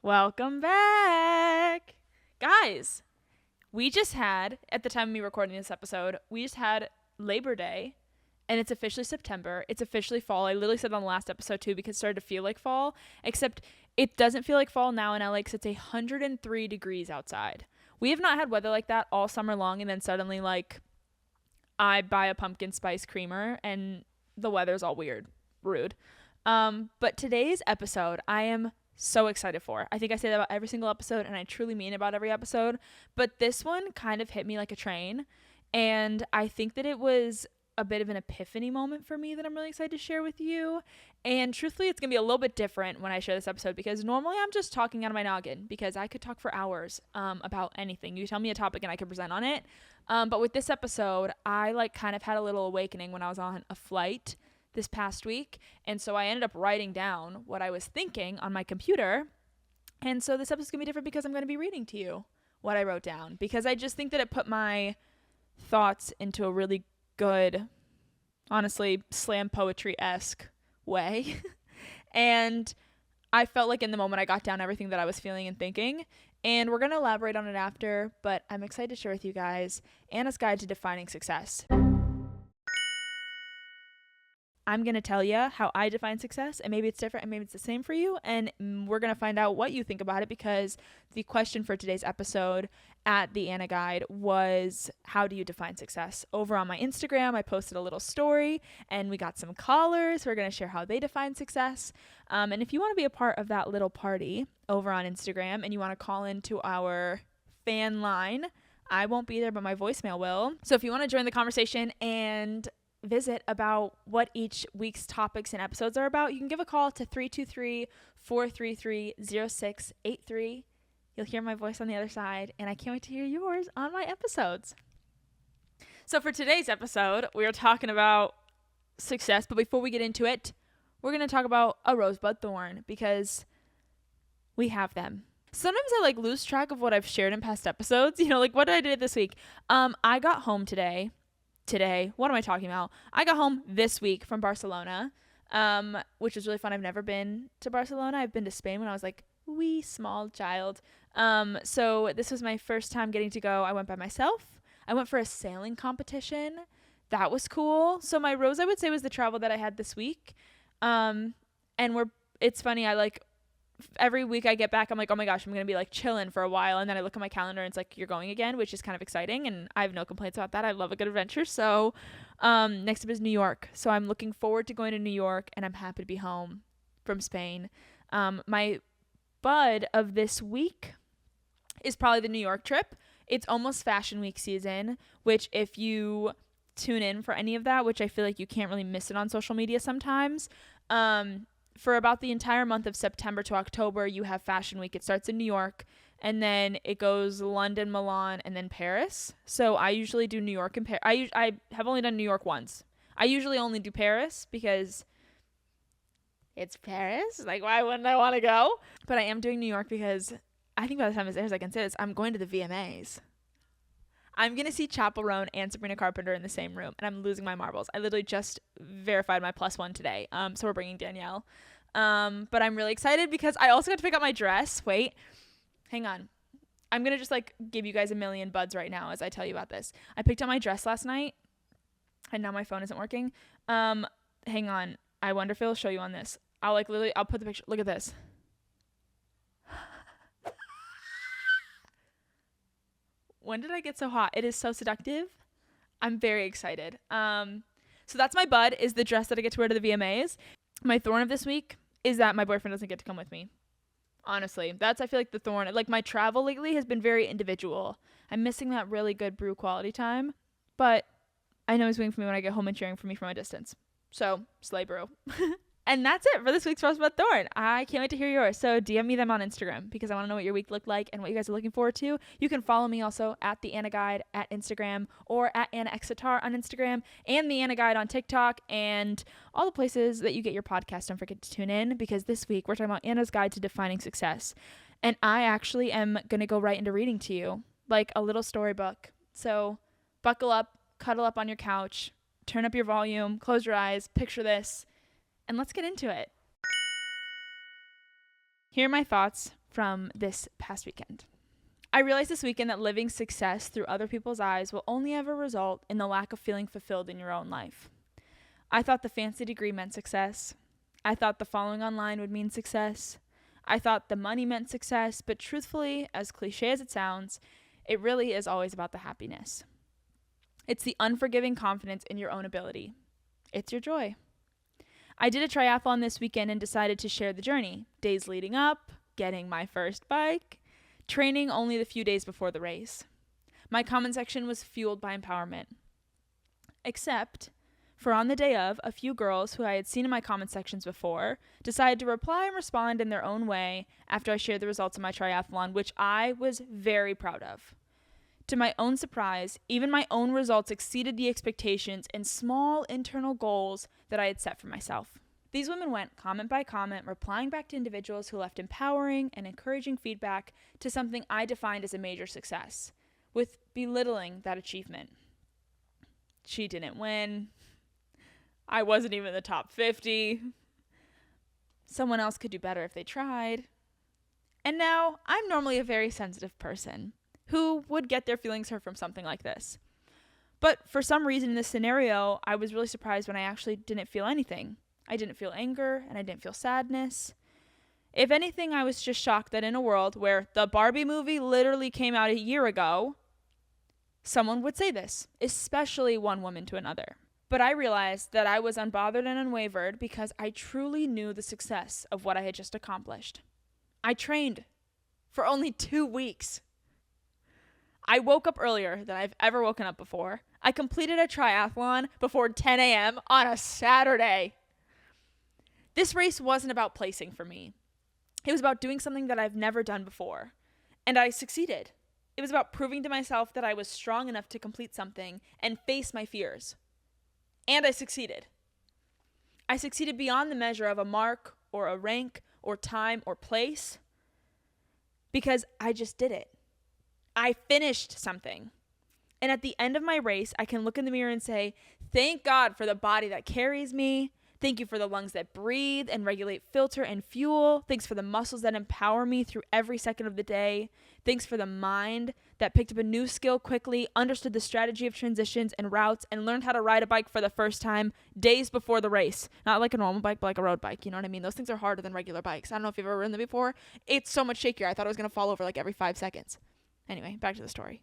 Welcome back. Guys, we just had, at the time of me recording this episode, we just had Labor Day, and it's officially September. It's officially fall. I literally said on the last episode too because it started to feel like fall, except it doesn't feel like fall now in LA because it's 103 degrees outside. We have not had weather like that all summer long, and then suddenly, like, I buy a pumpkin spice creamer and the weather's all weird. Rude. But today's episode, I am so excited for. I think I say that about every single episode, and I truly mean about every episode. But this one kind of hit me like a train, and I think that it was a bit of an epiphany moment for me that I'm really excited to share with you. And truthfully, it's going to be a little bit different when I share this episode because normally I'm just talking out of my noggin because I could talk for hours about anything. You tell me a topic and I can present on it. But with this episode, I kind of had a little awakening when I was on a flight this past week, and so I ended up writing down what I was thinking on my computer. And so this episode's gonna be different because I'm gonna be reading to you what I wrote down, because I just think that it put my thoughts into a really good, honestly, slam poetry-esque way. And I felt like in the moment I got down everything that I was feeling and thinking, and we're gonna elaborate on it after, but I'm excited to share with you guys Anna's Guide to Defining Success. I'm going to tell you how I define success, and maybe it's different and maybe it's the same for you, and we're going to find out what you think about it, because the question for today's episode at the Anna Guide was, how do you define success? Over on my Instagram, I posted a little story, and we got some callers who are going to share how they define success. And if you want to be a part of that little party over on Instagram and you want to call into our fan line, I won't be there, but my voicemail will. So if you want to join the conversation and visit about what each week's topics and episodes are about, you can give a call to 323-433-0683. You'll hear my voice on the other side, and I can't wait to hear yours on my episodes. So for today's episode, we are talking about success, but before we get into it, we're going to talk about a rosebud thorn, because we have them. Sometimes I lose track of what I've shared in past episodes, what did I do this week? I got home today, what am I talking about? I got home this week from Barcelona, which was really fun. I've never been to Barcelona. I've been to Spain when I was wee small child. So this was my first time getting to go. I went by myself. I went for a sailing competition. That was cool. So my rose, I would say, was the travel that I had this week. And it's funny. Every week I get back, I'm like, oh my gosh, I'm going to be chilling for a while. And then I look at my calendar and it's you're going again, which is kind of exciting. And I have no complaints about that. I love a good adventure. So next up is New York. So I'm looking forward to going to New York, and I'm happy to be home from Spain. My bud of this week is probably the New York trip. It's almost Fashion Week season, which if you tune in for any of that, which I feel like you can't really miss it on social media sometimes, for about the entire month of September to October, you have Fashion Week. It starts in New York, and then it goes London, Milan, and then Paris. So I usually do New York and Paris. I have only done New York once. I usually only do Paris because it's Paris. Why wouldn't I want to go? But I am doing New York because I think by the time this airs, I can say this. I'm going to the VMAs. I'm going to see Chappell Roan and Sabrina Carpenter in the same room, and I'm losing my marbles. I literally just verified my +1 today, so we're bringing Danielle. But I'm really excited because I also got to pick up my dress. Wait, hang on. I'm going to just give you guys a million buds right now as I tell you about this. I picked up my dress last night, and now my phone isn't working. Hang on. I wonder if it'll show you on this. I'll put the picture. Look at this. When did I get so hot? It is so seductive. I'm very excited. So that's my bud, is the dress that I get to wear to the VMAs. My thorn of this week is that my boyfriend doesn't get to come with me. Honestly, that's, I feel the thorn. My travel lately has been very individual. I'm missing that really good brew quality time, but I know he's waiting for me when I get home and cheering for me from a distance. So, slay brew. And that's it for this week's Rosebud Thorn. I can't wait to hear yours. So DM me them on Instagram because I want to know what your week looked like and what you guys are looking forward to. You can follow me also at the Anna Guide at Instagram, or at Anna Exitar on Instagram, and the Anna Guide on TikTok, and all the places that you get your podcast. Don't forget to tune in, because this week we're talking about Anna's Guide to Defining Success. And I actually am going to go right into reading to you, like a little storybook. So buckle up, cuddle up on your couch, turn up your volume, close your eyes, picture this, and let's get into it. Here are my thoughts from this past weekend. I realized this weekend that living success through other people's eyes will only ever result in the lack of feeling fulfilled in your own life. I thought the fancy degree meant success. I thought the following online would mean success. I thought the money meant success, but truthfully, as cliche as it sounds, it really is always about the happiness. It's the unforgiving confidence in your own ability. It's your joy. I did a triathlon this weekend and decided to share the journey. Days leading up, getting my first bike, training only the few days before the race. My comment section was fueled by empowerment. Except for on the day of, a few girls who I had seen in my comment sections before decided to reply and respond in their own way after I shared the results of my triathlon, which I was very proud of. To my own surprise, even my own results exceeded the expectations and small internal goals that I had set for myself. These women went comment by comment, replying back to individuals who left empowering and encouraging feedback to something I defined as a major success, with belittling that achievement. She didn't win. I wasn't even in the top 50. Someone else could do better if they tried. And now, I'm normally a very sensitive person who would get their feelings hurt from something like this. But for some reason in this scenario, I was really surprised when I actually didn't feel anything. I didn't feel anger, and I didn't feel sadness. If anything, I was just shocked that in a world where the Barbie movie literally came out a year ago, someone would say this, especially one woman to another. But I realized that I was unbothered and unwavered because I truly knew the success of what I had just accomplished. I trained for only 2 weeks. I woke up earlier than I've ever woken up before. I completed a triathlon before 10 a.m. on a Saturday. This race wasn't about placing for me. It was about doing something that I've never done before. And I succeeded. It was about proving to myself that I was strong enough to complete something and face my fears. And I succeeded. I succeeded beyond the measure of a mark or a rank or time or place because I just did it. I finished something. And at the end of my race, I can look in the mirror and say, thank God for the body that carries me. Thank you for the lungs that breathe and regulate filter and fuel. Thanks for the muscles that empower me through every second of the day. Thanks for the mind that picked up a new skill quickly, understood the strategy of transitions and routes, and learned how to ride a bike for the first time days before the race. Not like a normal bike, but like a road bike. You know what I mean? Those things are harder than regular bikes. I don't know if you've ever ridden them before. It's so much shakier. I thought I was going to fall over like every 5 seconds. Anyway, back to the story.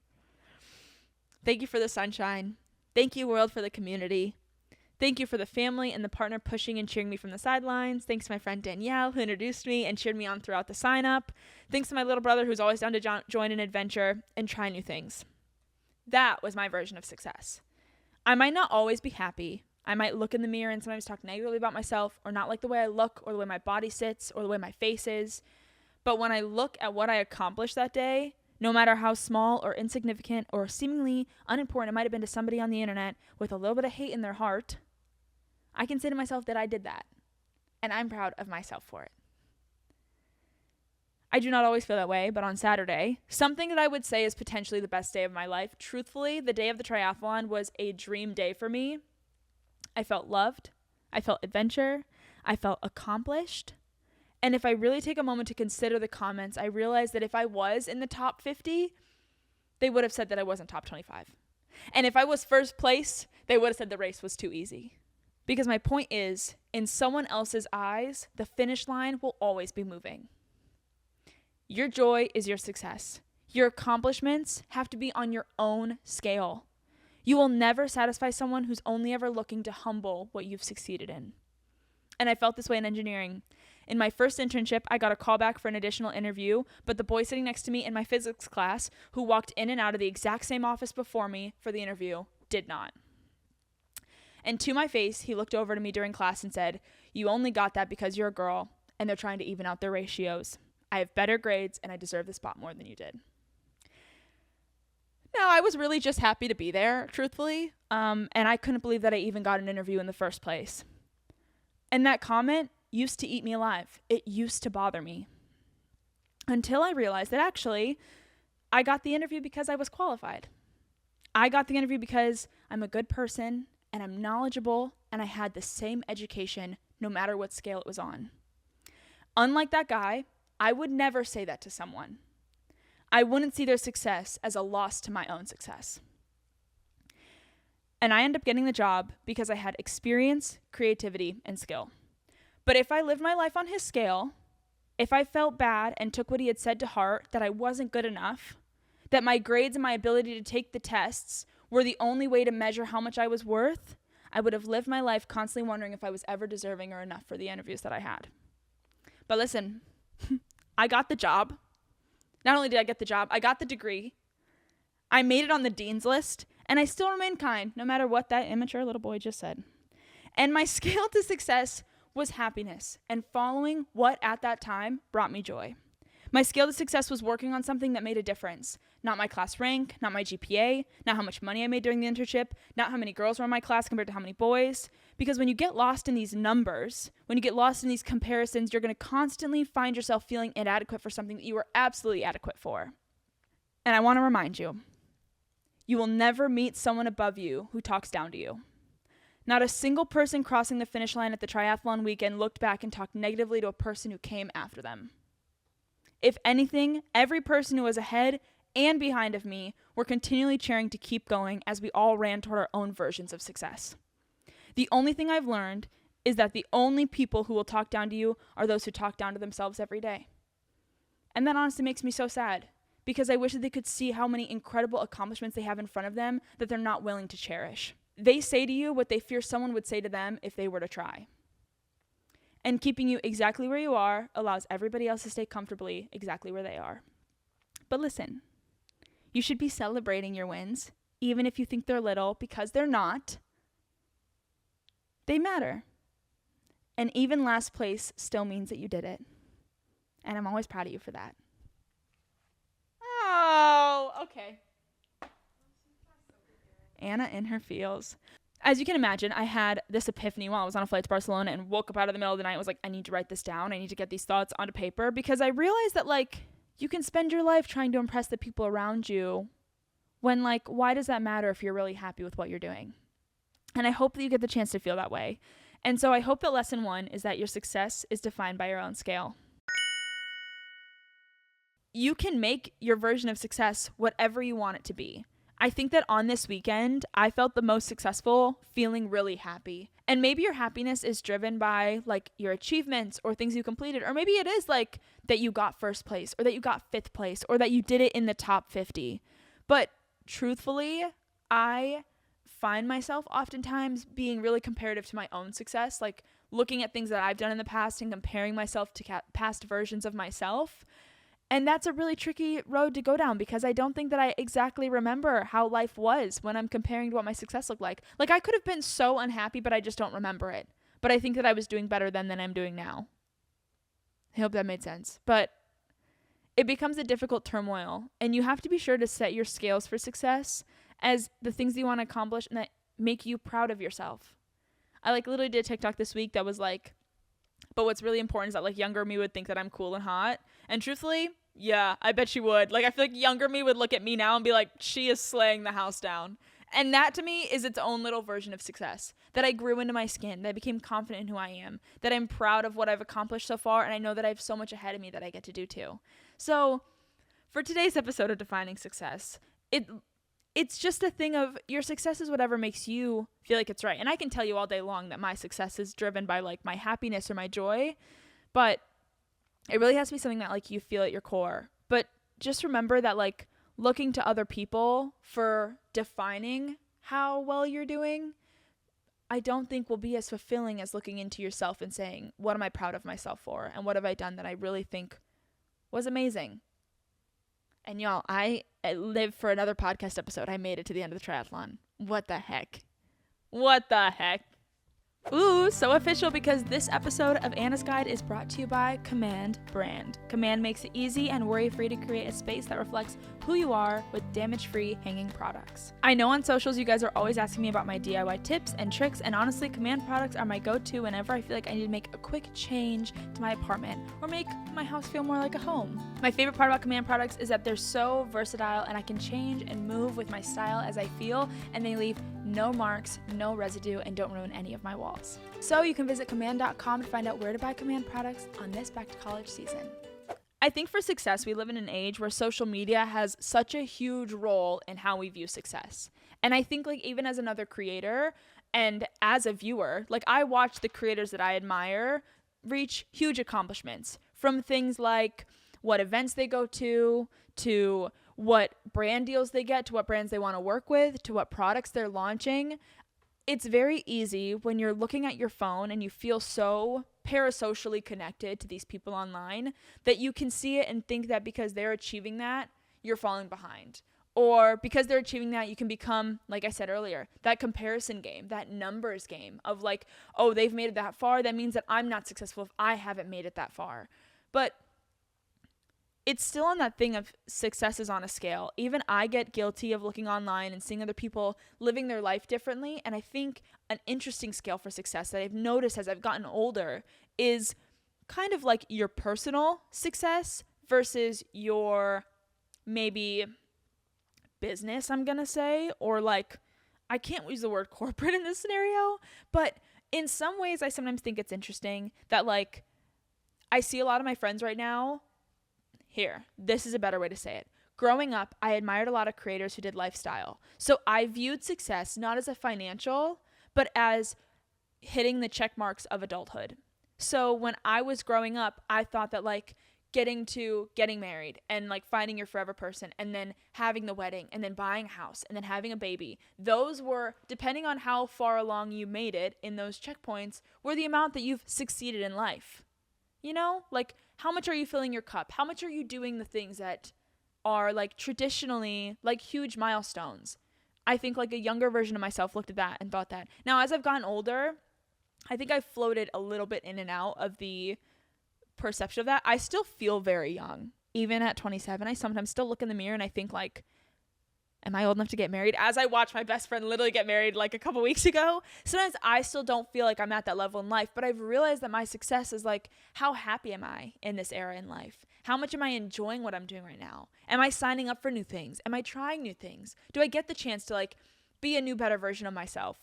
Thank you for the sunshine. Thank you, world, for the community. Thank you for the family and the partner pushing and cheering me from the sidelines. Thanks to my friend Danielle, who introduced me and cheered me on throughout the sign-up. Thanks to my little brother, who's always down to join an adventure and try new things. That was my version of success. I might not always be happy. I might look in the mirror and sometimes talk negatively about myself or not like the way I look or the way my body sits or the way my face is. But when I look at what I accomplished that day, no matter how small or insignificant or seemingly unimportant it might have been to somebody on the internet with a little bit of hate in their heart, I can say to myself that I did that, and I'm proud of myself for it. I do not always feel that way, but on Saturday, something that I would say is potentially the best day of my life, truthfully, the day of the triathlon was a dream day for me. I felt loved. I felt adventure. I felt accomplished. And if I really take a moment to consider the comments, I realized that if I was in the top 50, they would have said that I wasn't top 25. And if I was first place, they would have said the race was too easy. Because my point is, in someone else's eyes, the finish line will always be moving. Your joy is your success. Your accomplishments have to be on your own scale. You will never satisfy someone who's only ever looking to humble what you've succeeded in. And I felt this way in engineering. In my first internship, I got a call back for an additional interview, but the boy sitting next to me in my physics class, who walked in and out of the exact same office before me for the interview, did not. And to my face, he looked over to me during class and said, "You only got that because you're a girl, and they're trying to even out their ratios. I have better grades, and I deserve the spot more than you did." Now, I was really just happy to be there, truthfully, and I couldn't believe that I even got an interview in the first place. And that comment used to eat me alive. It used to bother me. Until I realized that actually, I got the interview because I was qualified. I got the interview because I'm a good person, and I'm knowledgeable, and I had the same education no matter what scale it was on. Unlike that guy, I would never say that to someone. I wouldn't see their success as a loss to my own success. And I ended up getting the job because I had experience, creativity, and skill. But if I lived my life on his scale, if I felt bad and took what he had said to heart, that I wasn't good enough, that my grades and my ability to take the tests were the only way to measure how much I was worth, I would have lived my life constantly wondering if I was ever deserving or enough for the interviews that I had. But listen, I got the job. Not only did I get the job, I got the degree. I made it on the dean's list, and I still remain kind, no matter what that immature little boy just said. And my scale to success was happiness and following what at that time brought me joy. My scale to success was working on something that made a difference. Not my class rank, not my GPA, not how much money I made during the internship, not how many girls were in my class compared to how many boys. Because when you get lost in these numbers, when you get lost in these comparisons, you're going to constantly find yourself feeling inadequate for something that you are absolutely adequate for. And I want to remind you, you will never meet someone above you who talks down to you. Not a single person crossing the finish line at the triathlon weekend looked back and talked negatively to a person who came after them. If anything, every person who was ahead and behind of me were continually cheering to keep going as we all ran toward our own versions of success. The only thing I've learned is that the only people who will talk down to you are those who talk down to themselves every day. And that honestly makes me so sad, because I wish that they could see how many incredible accomplishments they have in front of them that they're not willing to cherish. They say to you what they fear someone would say to them if they were to try. And keeping you exactly where you are allows everybody else to stay comfortably exactly where they are. But listen, you should be celebrating your wins, even if you think they're little, because they're not. They matter. And even last place still means that you did it. And I'm always proud of you for that. Oh, okay. Anna in her feels. As you can imagine, I had this epiphany while I was on a flight to Barcelona and woke up out of the middle of the night and was like, I need to write this down. I need to get these thoughts onto paper, because I realized that, like, you can spend your life trying to impress the people around you when, like, why does that matter if you're really happy with what you're doing? And I hope that you get the chance to feel that way. And so I hope that lesson 1 is that your success is defined by your own scale. You can make your version of success whatever you want it to be. I think that on this weekend, I felt the most successful feeling really happy. And maybe your happiness is driven by, like, your achievements or things you completed. Or maybe it is like that you got first place or that you got 5th place or that you did it in the top 50. But truthfully, I find myself oftentimes being really comparative to my own success, like looking at things that I've done in the past and comparing myself to past versions of myself. And that's a really tricky road to go down, because I don't think that I exactly remember how life was when I'm comparing to what my success looked like. Like, I could have been so unhappy, but I just don't remember it. But I think that I was doing better then than I'm doing now. I hope that made sense. But it becomes a difficult turmoil, and you have to be sure to set your scales for success as the things that you want to accomplish and that make you proud of yourself. I literally did a TikTok this week that was like, but what's really important is that, like, younger me would think that I'm cool and hot. And truthfully, yeah, I bet she would. Like, I feel like younger me would look at me now and be like, she is slaying the house down. And that to me is its own little version of success. That I grew into my skin, that I became confident in who I am, that I'm proud of what I've accomplished so far, and I know that I have so much ahead of me that I get to do too. So for today's episode of Defining Success, it's just a thing of your success is whatever makes you feel like it's right. And I can tell you all day long that my success is driven by, like, my happiness or my joy, but it really has to be something that, like, you feel at your core. But just remember that, like, looking to other people for defining how well you're doing, I don't think will be as fulfilling as looking into yourself and saying, what am I proud of myself for? And what have I done that I really think was amazing? And y'all, I live for another podcast episode. I made it to the end of the triathlon. What the heck? What the heck? Ooh, so official, because this episode of Anna's Guide is brought to you by Command Brand. Command makes it easy and worry-free to create a space that reflects who you are with damage-free hanging products. I know on socials you guys are always asking me about my DIY tips and tricks, and honestly, Command products are my go-to whenever I feel like I need to make a quick change to my apartment or make my house feel more like a home. My favorite part about Command products is that they're so versatile and I can change and move with my style as I feel, and they leave no marks, no residue, and don't ruin any of my walls. So you can visit command.com to find out where to buy Command products on this back to college season. I think for success, we live in an age where social media has such a huge role in how we view success. And I think like even as another creator and as a viewer, like I watch the creators that I admire reach huge accomplishments, from things like what events they go to what brand deals they get, to what brands they want to work with, to what products they're launching. It's very easy when you're looking at your phone and you feel so parasocially connected to these people online that you can see it and think that because they're achieving that, you're falling behind. Or because they're achieving that, you can become, like I said earlier, that comparison game, that numbers game of like, oh, they've made it that far. That means that I'm not successful if I haven't made it that far. But it's still on that thing of success is on a scale. Even I get guilty of looking online and seeing other people living their life differently. And I think an interesting scale for success that I've noticed as I've gotten older is kind of like your personal success versus your maybe business, I'm going to say, or like, I can't use the word corporate in this scenario, but in some ways I sometimes think it's interesting that like I see a lot of my friends right now. Here, this is a better way to say it. Growing up, I admired a lot of creators who did lifestyle. So I viewed success not as a financial, but as hitting the check marks of adulthood. So when I was growing up, I thought that like getting married and like finding your forever person and then having the wedding and then buying a house and then having a baby, those were, depending on how far along you made it in those checkpoints, were the amount that you've succeeded in life. You know, like how much are you filling your cup? How much are you doing the things that are like traditionally like huge milestones? I think like a younger version of myself looked at that and thought that. Now, as I've gotten older, I think I've floated a little bit in and out of the perception of that. I still feel very young. Even at 27, I sometimes still look in the mirror and I think like, am I old enough to get married? As I watch my best friend literally get married like a couple weeks ago, sometimes I still don't feel like I'm at that level in life, but I've realized that my success is like, how happy am I in this era in life? How much am I enjoying what I'm doing right now? Am I signing up for new things? Am I trying new things? Do I get the chance to like be a new, better version of myself?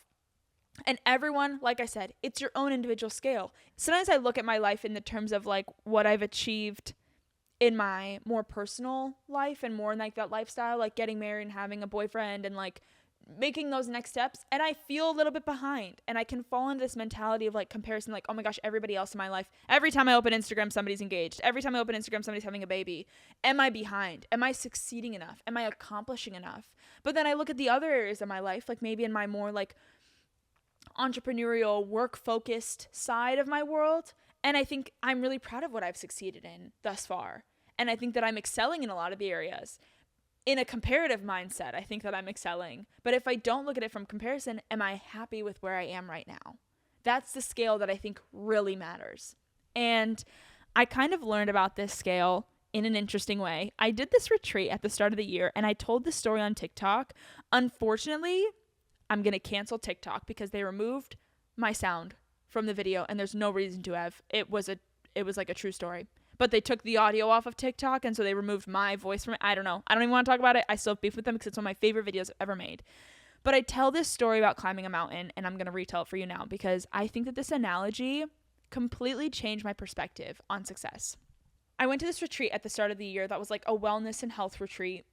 And everyone, like I said, it's your own individual scale. Sometimes I look at my life in the terms of like what I've achieved in my more personal life and more in like that lifestyle, like getting married and having a boyfriend and like making those next steps. And I feel a little bit behind and I can fall into this mentality of like comparison, like, oh my gosh, everybody else in my life, every time I open Instagram, somebody's engaged. Every time I open Instagram, somebody's having a baby. Am I behind? Am I succeeding enough? Am I accomplishing enough? But then I look at the other areas of my life, like maybe in my more like entrepreneurial, work-focused side of my world. And I think I'm really proud of what I've succeeded in thus far. And I think that I'm excelling in a lot of the areas. In a comparative mindset, I think that I'm excelling. But if I don't look at it from comparison, am I happy with where I am right now? That's the scale that I think really matters. And I kind of learned about this scale in an interesting way. I did this retreat at the start of the year, and I told this story on TikTok. Unfortunately, I'm going to cancel TikTok because they removed my sound from the video, and there's no reason to have. It was like a true story. But they took the audio off of TikTok, and so they removed my voice from it. I don't know. I don't even want to talk about it. I still have beef with them because it's one of my favorite videos I've ever made. But I tell this story about climbing a mountain, and I'm going to retell it for you now because I think that this analogy completely changed my perspective on success. I went to this retreat at the start of the year that was like a wellness and health retreat.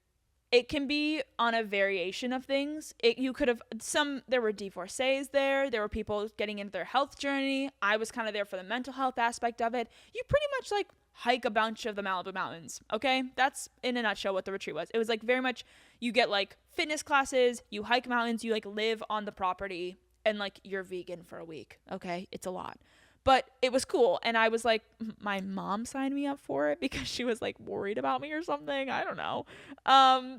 It can be on a variation of things. There were divorcees there. There were people getting into their health journey. I was kind of there for the mental health aspect of it. You pretty much like hike a bunch of the Malibu Mountains, okay? That's in a nutshell what the retreat was. It was like very much, you get like fitness classes, you hike mountains, you like live on the property, and like you're vegan for a week, okay? It's a lot. But it was cool. And I was like, my mom signed me up for it because she was like worried about me or something. I don't know.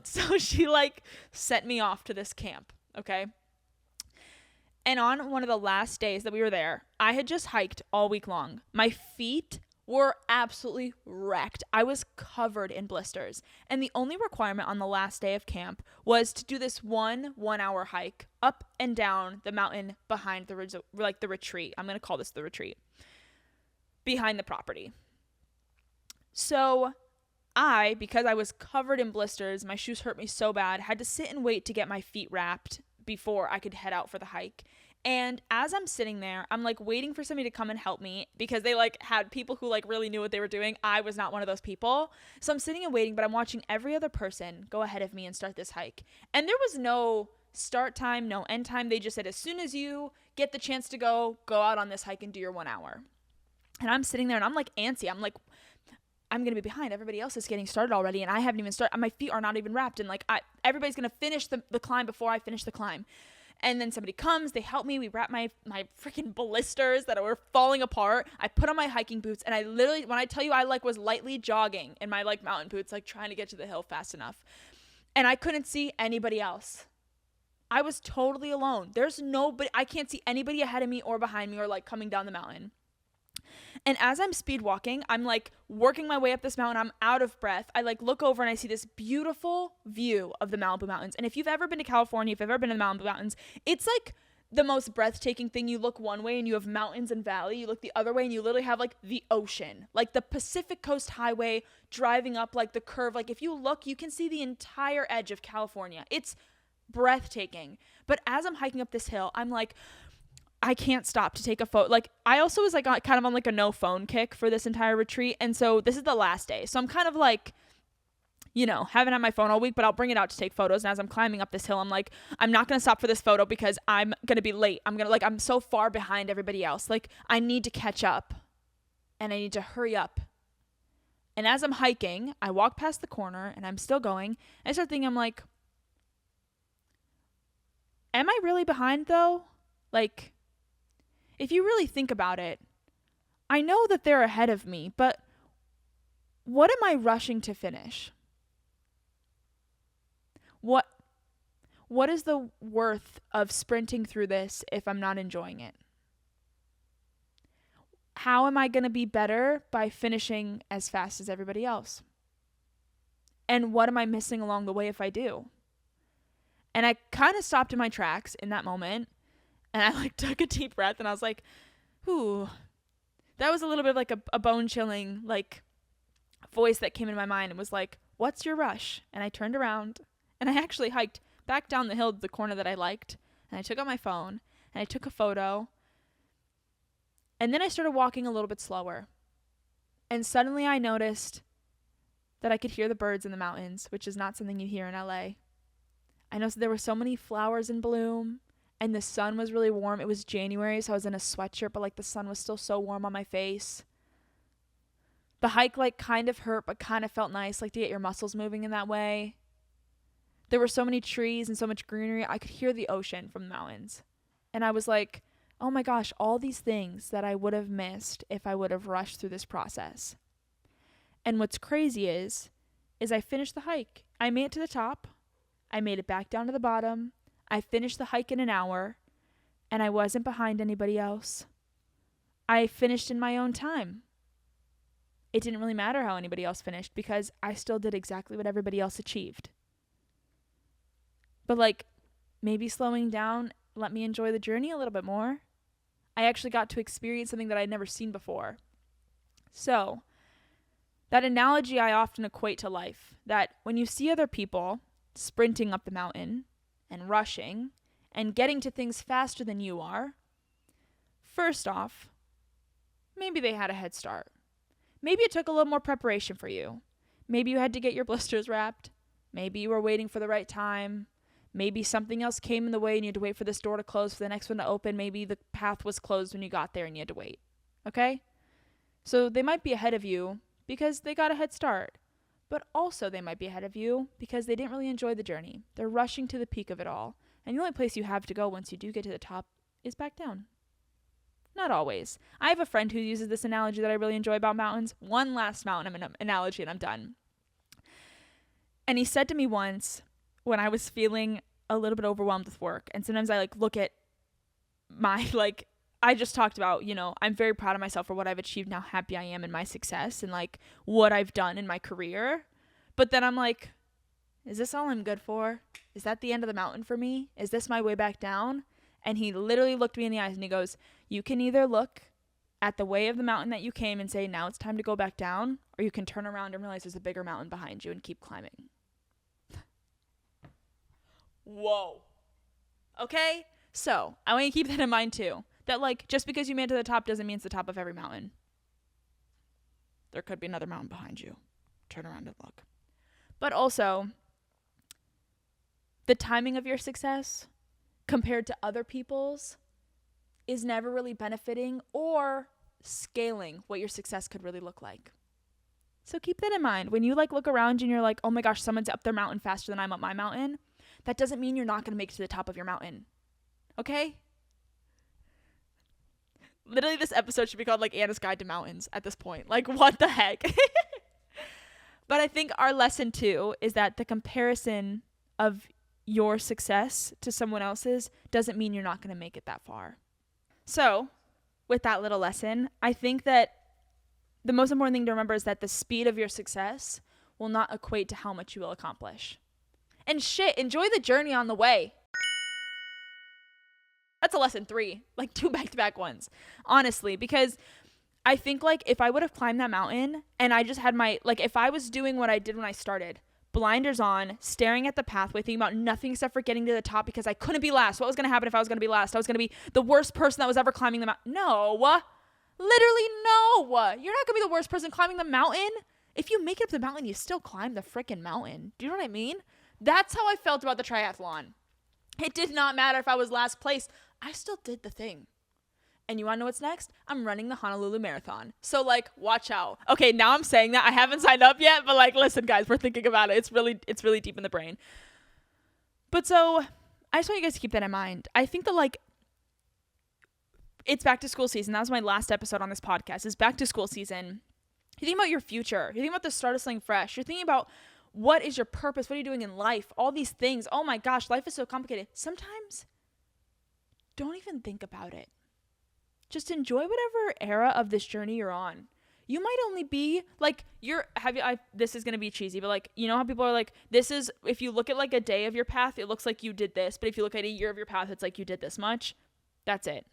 So she like sent me off to this camp. Okay. And on one of the last days that we were there, I had just hiked all week long. My feet were absolutely wrecked. I was covered in blisters. And the only requirement on the last day of camp was to do this 1 hour hike up and down the mountain behind the retreat. I'm going to call this the retreat. Behind the property. So because I was covered in blisters, my shoes hurt me so bad, had to sit and wait to get my feet wrapped before I could head out for the hike. And as I'm sitting there, I'm like waiting for somebody to come and help me because they like had people who like really knew what they were doing. I was not one of those people. So I'm sitting and waiting, but I'm watching every other person go ahead of me and start this hike. And there was no start time, no end time. They just said, as soon as you get the chance to go out on this hike and do your 1 hour. And I'm sitting there and I'm like antsy. I'm like, I'm going to be behind. Everybody else is getting started already. And I haven't even started. My feet are not even wrapped. And like, everybody's going to finish the climb before I finish the climb. And then somebody comes, they help me. We wrap my freaking blisters that were falling apart. I put on my hiking boots, and I literally, when I tell you I like was lightly jogging in my like mountain boots, like trying to get to the hill fast enough. And I couldn't see anybody else. I was totally alone. There's nobody, I can't see anybody ahead of me or behind me or like coming down the mountain. And as I'm speed walking, I'm like working my way up this mountain. I'm out of breath. I like look over and I see this beautiful view of the Malibu Mountains. And if you've ever been to California, if you've ever been to the Malibu Mountains, it's like the most breathtaking thing. You look one way and you have mountains and valley. You look the other way and you literally have like the ocean, like the Pacific Coast Highway driving up like the curve. Like if you look, you can see the entire edge of California. It's breathtaking. But as I'm hiking up this hill, I'm like, I can't stop to take a photo. Like I also was like kind of on like a no phone kick for this entire retreat. And so this is the last day. So I'm kind of like, you know, haven't had my phone all week, but I'll bring it out to take photos. And as I'm climbing up this hill, I'm like, I'm not going to stop for this photo because I'm going to be late. I'm so far behind everybody else. Like I need to catch up and I need to hurry up. And as I'm hiking, I walk past the corner and I'm still going. I start thinking, I'm like, am I really behind though? Like, if you really think about it, I know that they're ahead of me, but what am I rushing to finish? What is the worth of sprinting through this if I'm not enjoying it? How am I going to be better by finishing as fast as everybody else? And what am I missing along the way if I do? And I kind of stopped in my tracks in that moment. And I like took a deep breath and I was like, ooh, that was a little bit of like a bone chilling like voice that came into my mind and was like, what's your rush? And I turned around and I actually hiked back down the hill to the corner that I liked. And I took out my phone and I took a photo. And then I started walking a little bit slower. And suddenly I noticed that I could hear the birds in the mountains, which is not something you hear in LA. I noticed there were so many flowers in bloom. And the sun was really warm. It was January, so I was in a sweatshirt, but like the sun was still so warm on my face. The hike like kind of hurt, but kind of felt nice, like to get your muscles moving in that way. There were so many trees and so much greenery. I could hear the ocean from the mountains. And I was like, oh my gosh, all these things that I would have missed if I would have rushed through this process. And what's crazy is I finished the hike. I made it to the top. I made it back down to the bottom. I finished the hike in an hour, and I wasn't behind anybody else. I finished in my own time. It didn't really matter how anybody else finished because I still did exactly what everybody else achieved. But like, maybe slowing down let me enjoy the journey a little bit more. I actually got to experience something that I'd never seen before. So, that analogy I often equate to life, that when you see other people sprinting up the mountain, and rushing, and getting to things faster than you are, first off, maybe they had a head start. Maybe it took a little more preparation for you. Maybe you had to get your blisters wrapped. Maybe you were waiting for the right time. Maybe something else came in the way and you had to wait for this door to close for the next one to open. Maybe the path was closed when you got there and you had to wait. Okay? So they might be ahead of you because they got a head start. But also they might be ahead of you because they didn't really enjoy the journey. They're rushing to the peak of it all. And the only place you have to go once you do get to the top is back down. Not always. I have a friend who uses this analogy that I really enjoy about mountains. One last mountain analogy and I'm done. And he said to me once when I was feeling a little bit overwhelmed with work, and sometimes I like look at my like, I just talked about, you know, I'm very proud of myself for what I've achieved, how happy I am in my success and like what I've done in my career. But then I'm like, is this all I'm good for? Is that the end of the mountain for me? Is this my way back down? And he literally looked me in the eyes and he goes, you can either look at the way of the mountain that you came and say, now it's time to go back down, or you can turn around and realize there's a bigger mountain behind you and keep climbing. Whoa. Okay? So I want you to keep that in mind too. That like just because you made it to the top doesn't mean it's the top of every mountain. There could be another mountain behind you. Turn around and look. But also, the timing of your success compared to other people's is never really benefiting or scaling what your success could really look like. So keep that in mind. When you like look around and you're like, oh my gosh, someone's up their mountain faster than I'm up my mountain, that doesn't mean you're not going to make it to the top of your mountain. Okay? Literally, this episode should be called like Anna's Guide to Mountains at this point. Like, what the heck? But I think our lesson too is that the comparison of your success to someone else's doesn't mean you're not going to make it that far. So, with that little lesson, I think that the most important thing to remember is that the speed of your success will not equate to how much you will accomplish. And enjoy the journey on the way. That's a lesson 3, like 2 back-to-back ones, honestly, because I think like if I would have climbed that mountain and I just had if I was doing what I did when I started, blinders on, staring at the pathway, thinking about nothing except for getting to the top because I couldn't be last. What was going to happen if I was going to be last? I was going to be the worst person that was ever climbing the mountain. No, literally no. You're not going to be the worst person climbing the mountain. If you make it up the mountain, you still climb the freaking mountain. Do you know what I mean? That's how I felt about the triathlon. It did not matter if I was last place. I still did the thing. And you want to know what's next? I'm running the Honolulu Marathon. So, like, watch out. Okay, now I'm saying that. I haven't signed up yet, but, like, listen, guys, we're thinking about it. It's really deep in the brain. But so, I just want you guys to keep that in mind. I think that, like, it's back to school season. That was my last episode on this podcast. It's back to school season. You think about your future. You think about the start of something fresh. You're thinking about what is your purpose? What are you doing in life? All these things. Oh, my gosh, life is so complicated. Sometimes, don't even think about it. Just enjoy whatever era of this journey you're on. You might only be like this is going to be cheesy, but like, you know how people are like, if you look at like a day of your path, it looks like you did this. But if you look at a year of your path, it's like you did this much. That's it.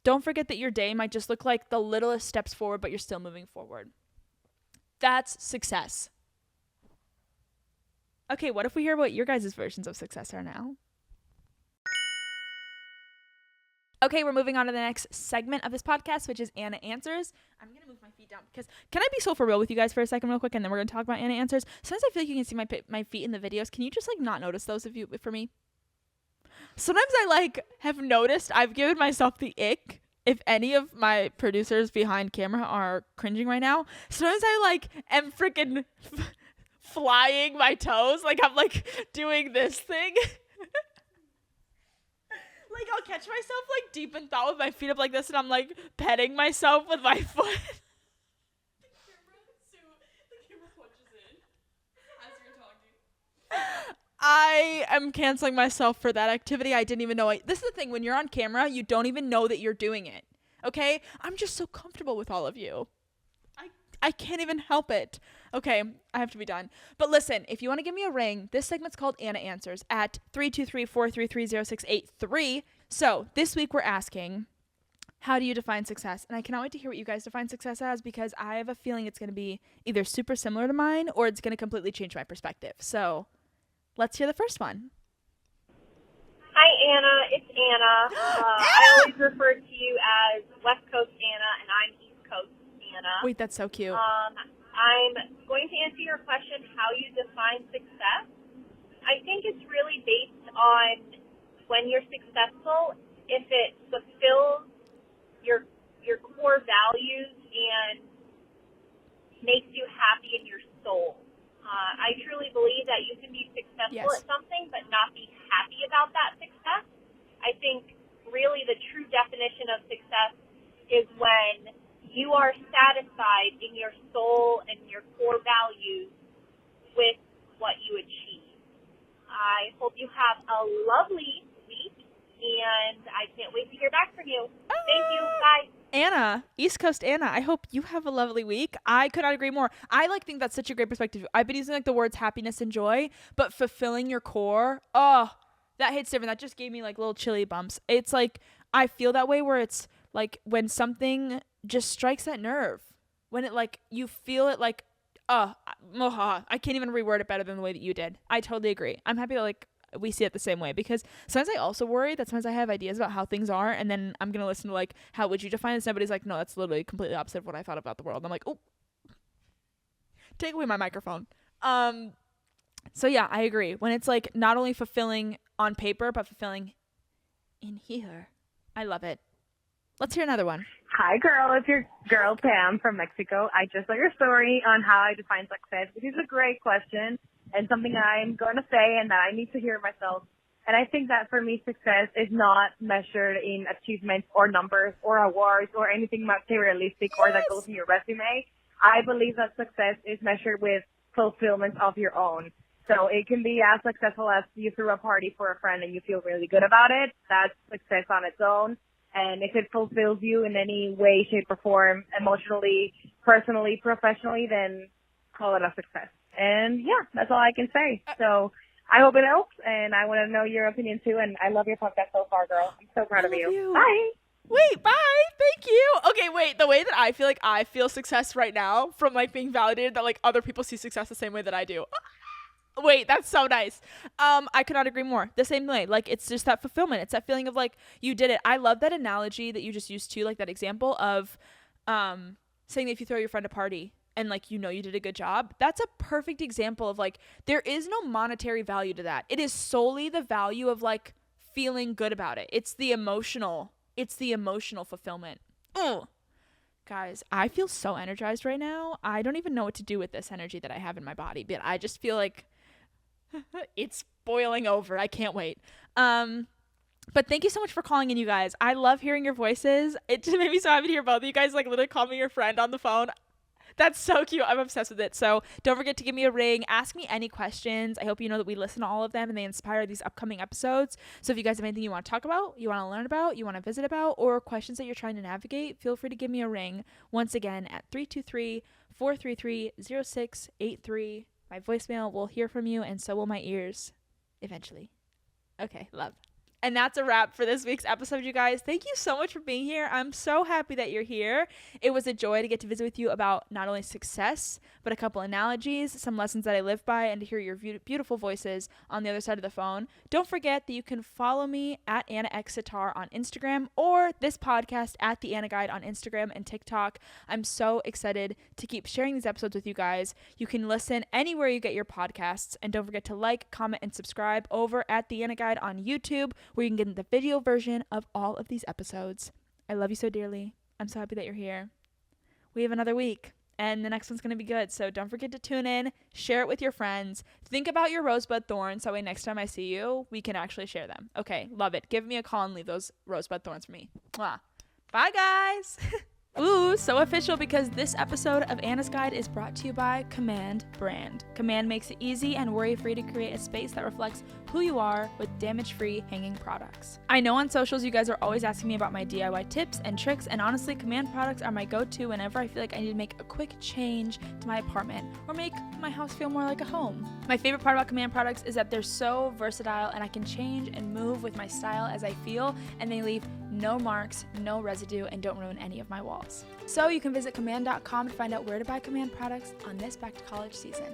Don't forget that your day might just look like the littlest steps forward, but you're still moving forward. That's success. Okay, what if we hear what your guys' versions of success are now? Okay, we're moving on to the next segment of this podcast, which is Anna Answers. I'm going to move my feet down because can I be so for real with you guys for a second real quick, and then we're going to talk about Anna Answers? Sometimes I feel like you can see my feet in the videos. Can you just like not notice those of you for me? Sometimes I like have noticed I've given myself the ick. If any of my producers behind camera are cringing right now, sometimes I like am freaking flying my toes. Like I'm like doing this thing. Like, I'll catch myself, like, deep in thought with my feet up like this, and I'm, like, petting myself with my foot. The camera punches in as you're talking. I am canceling myself for that activity. I didn't even know. This is the thing. When you're on camera, you don't even know that you're doing it. Okay? I'm just so comfortable with all of you. I can't even help it. Okay, I have to be done. But listen, if you want to give me a ring, this segment's called Anna Answers at 323-433-0683. So this week we're asking, how do you define success? And I cannot wait to hear what you guys define success as because I have a feeling it's going to be either super similar to mine or it's going to completely change my perspective. So let's hear the first one. Hi, Anna. It's Anna. I always refer to you as West Coast Anna, and I'm East Coast Anna. Wait, that's so cute. I'm going to answer your question, how you define success. I think it's really based on when you're successful, if it fulfills your core values and makes you happy in your soul. I truly believe that you can be successful at something but not be happy about that success. I think really the true definition of success is when you are satisfied in your soul and your core values with what you achieve. I hope you have a lovely week, and I can't wait to hear back from you. Thank you. Bye. Anna, East Coast Anna, I hope you have a lovely week. I could not agree more. I think that's such a great perspective. I've been using the words happiness and joy, but fulfilling your core, that hits different. That just gave me little chilly bumps. It's like I feel that way where it's like when something just strikes that nerve, when it you feel it I can't even reword it better than the way that you did. I totally agree. I'm happy that we see it the same way, because sometimes I also worry that sometimes I have ideas about how things are, and then I'm going to listen to like, how would you define this? Somebody's like, no, that's literally completely opposite of what I thought about the world. I'm like, oh, take away my microphone. So yeah, I agree. When it's like not only fulfilling on paper, but fulfilling in here. I love it. Let's hear another one. Hi, girl. It's your girl, Pam, from Mexico. I just saw your story on how I define success, which is a great question and something I'm going to say and that I need to hear myself. And I think that for me, success is not measured in achievements or numbers or awards or anything materialistic or that goes in your resume. I believe that success is measured with fulfillment of your own. So it can be as successful as you threw a party for a friend and you feel really good about it. That's success on its own. And if it fulfills you in any way, shape, or form, emotionally, personally, professionally, then call it a success. And yeah, that's all I can say. So I hope it helps, and I want to know your opinion too. And I love your podcast so far, girl. I'm so proud of you. Bye. Wait, bye. Thank you. Okay, wait. The way that I feel like I feel success right now from like being validated that like other people see success the same way that I do. Wait, that's so nice. I could not agree more. The same way. Like, it's just that fulfillment. It's that feeling of like you did it. I love that analogy that you just used too, like that example of saying that if you throw your friend a party and like you did a good job. That's a perfect example of like there is no monetary value to that. It is solely the value of like feeling good about it. It's the emotional fulfillment. Oh. Guys, I feel so energized right now. I don't even know what to do with this energy that I have in my body, but I just feel like it's boiling over. I can't wait. But thank you so much for calling in, you guys. I love hearing your voices. It just made me so happy to hear both of you guys like literally call me your friend on the phone. That's so cute. I'm obsessed with it. So don't forget to give me a ring. Ask me any questions. I hope you know that we listen to all of them and they inspire these upcoming episodes. So if you guys have anything you want to talk about, you want to learn about, you want to visit about, or questions that you're trying to navigate, feel free to give me a ring. Once again at 323-433-0683. My voicemail will hear from you, and so will my ears eventually. Okay, love. And that's a wrap for this week's episode, you guys. Thank you so much for being here. I'm so happy that you're here. It was a joy to get to visit with you about not only success, but a couple analogies, some lessons that I live by, and to hear your beautiful voices on the other side of the phone. Don't forget that you can follow me at Anna X Sitar on Instagram, or this podcast at The Anna Guide on Instagram and TikTok. I'm so excited to keep sharing these episodes with you guys. You can listen anywhere you get your podcasts, and don't forget to like, comment, and subscribe over at The Anna Guide on YouTube, where you can get the video version of all of these episodes. I love you so dearly. I'm so happy that you're here. We have another week, and the next one's going to be good, so don't forget to tune in, share it with your friends, think about your rosebud thorns, so that way next time I see you, we can actually share them. Okay, love it. Give me a call and leave those rosebud thorns for me. Mwah. Bye, guys. Ooh, so official, because this episode of Anna's Guide is brought to you by Command Brand. Command makes it easy and worry-free to create a space that reflects who you are with damage-free hanging products. I know on socials you guys are always asking me about my DIY tips and tricks, and honestly, Command products are my go-to whenever I feel like I need to make a quick change to my apartment or make my house feel more like a home. My favorite part about Command products is that they're so versatile and I can change and move with my style as I feel, and they leave no marks, no residue, and don't ruin any of my walls. So you can visit command.com to find out where to buy Command products on this back to college season.